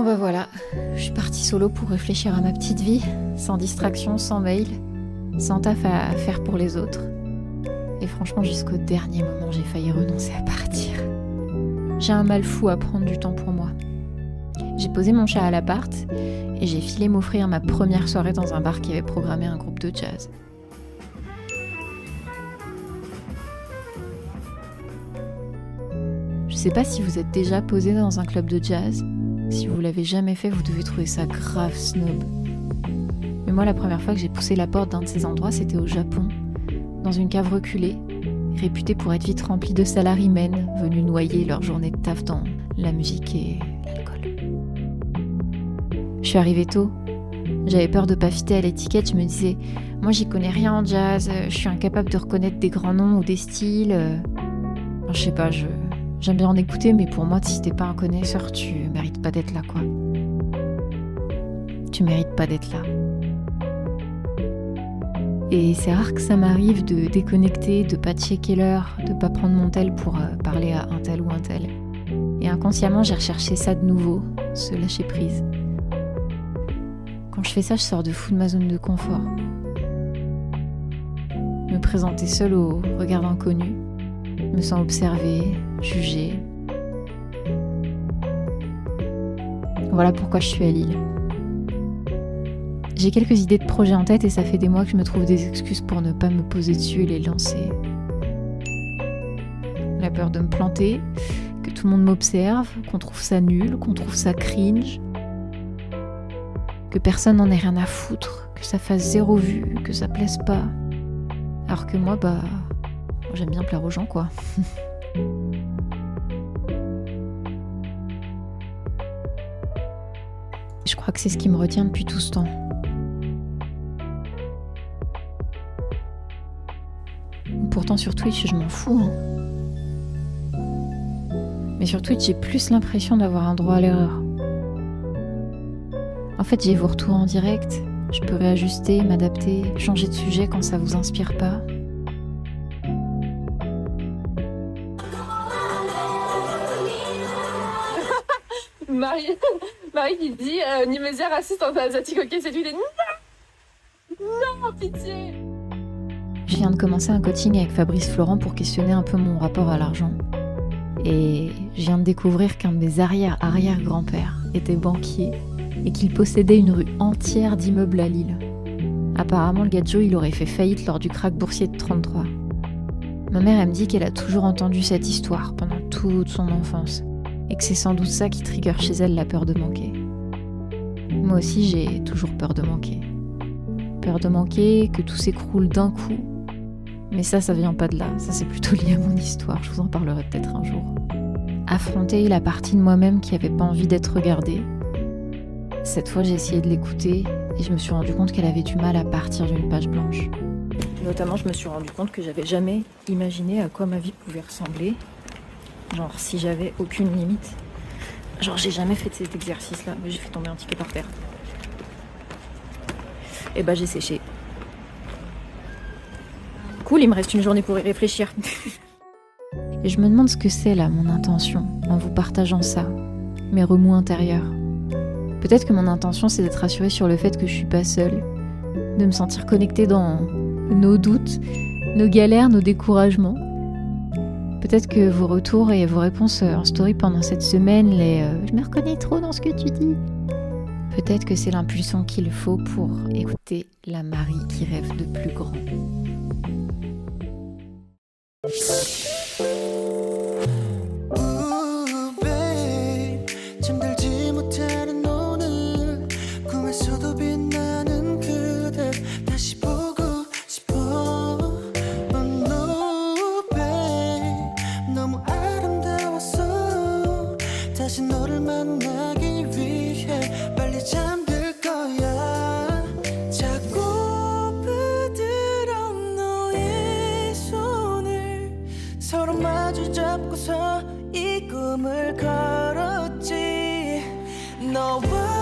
Bah voilà, je suis partie solo pour réfléchir à ma petite vie, sans distraction, sans mail, sans taf à faire pour les autres. Et franchement, jusqu'au dernier moment, j'ai failli renoncer à partir. J'ai un mal fou à prendre du temps pour moi. J'ai posé mon chat à l'appart et j'ai filé m'offrir ma première soirée dans un bar qui avait programmé un groupe de jazz. Je sais pas si vous êtes déjà posé dans un club de jazz. Si vous l'avez jamais fait, vous devez trouver ça grave snob. Mais moi, la première fois que j'ai poussé la porte d'un de ces endroits, c'était au Japon, dans une cave reculée, réputée pour être vite remplie de salarymen venus noyer leur journée de taf dans la musique et l'alcool. Je suis arrivée tôt. J'avais peur de pas fitter à l'étiquette. Je me disais, moi j'y connais rien en jazz, je suis incapable de reconnaître des grands noms ou des styles. Enfin, je sais pas, j'aime bien en écouter, mais pour moi, si t'es pas un connaisseur, tu mérites pas d'être là, quoi. Tu mérites pas d'être là. Et c'est rare que ça m'arrive de déconnecter, de pas checker l'heure, de pas prendre mon tel pour parler à un tel ou un tel. Et inconsciemment, j'ai recherché ça de nouveau, ce lâcher prise. Quand je fais ça, je sors de fou de ma zone de confort. Me présenter seule au regard d'inconnus, me sens observée, jugée. Voilà pourquoi je suis à Lille. J'ai quelques idées de projets en tête et ça fait des mois que je me trouve des excuses pour ne pas me poser dessus et les lancer. La peur de me planter, que tout le monde m'observe, qu'on trouve ça nul, qu'on trouve ça cringe, que personne n'en ait rien à foutre, que ça fasse 0 vue, que ça plaise pas. Alors que moi, j'aime bien plaire aux gens, quoi. Je crois que c'est ce qui me retient depuis tout ce temps. Pourtant sur Twitch, je m'en fous. Mais sur Twitch, j'ai plus l'impression d'avoir un droit à l'erreur. En fait, j'ai vos retours en direct. Je peux réajuster, m'adapter, changer de sujet quand ça vous inspire pas. Marie qui dit Nimésia raciste en asiatique, ok, c'est lui, il est non, pitié. Je viens de commencer un coaching avec Fabrice Florent pour questionner un peu mon rapport à l'argent. Et je viens de découvrir qu'un de mes arrière-grands-pères était banquier et qu'il possédait une rue entière d'immeubles à Lille. Apparemment, le gadjo, il aurait fait faillite lors du krach boursier de 33. Ma mère, elle me dit qu'elle a toujours entendu cette histoire pendant toute son enfance et que c'est sans doute ça qui trigger chez elle la peur de manquer. Moi aussi, j'ai toujours peur de manquer. Peur de manquer, que tout s'écroule d'un coup. Mais ça vient pas de là, ça c'est plutôt lié à mon histoire, je vous en parlerai peut-être un jour. Affronter la partie de moi-même qui avait pas envie d'être regardée. Cette fois, j'ai essayé de l'écouter et je me suis rendu compte qu'elle avait du mal à partir d'une page blanche. Notamment, je me suis rendu compte que j'avais jamais imaginé à quoi ma vie pouvait ressembler. Genre, si j'avais aucune limite. Genre, j'ai jamais fait cet exercice-là, mais j'ai fait tomber un ticket par terre. Et j'ai séché. Cool, il me reste une journée pour y réfléchir. Et je me demande ce que c'est là, mon intention, en vous partageant ça, mes remous intérieurs. Peut-être que mon intention, c'est d'être rassurée sur le fait que je suis pas seule, de me sentir connectée dans nos doutes, nos galères, nos découragements. Peut-être que vos retours et vos réponses en story pendant cette semaine, je me reconnais trop dans ce que tu dis. Peut-être que c'est l'impulsion qu'il faut pour écouter la Marie qui rêve de plus grand. 마주 잡고서 이 꿈을 걸었지 너와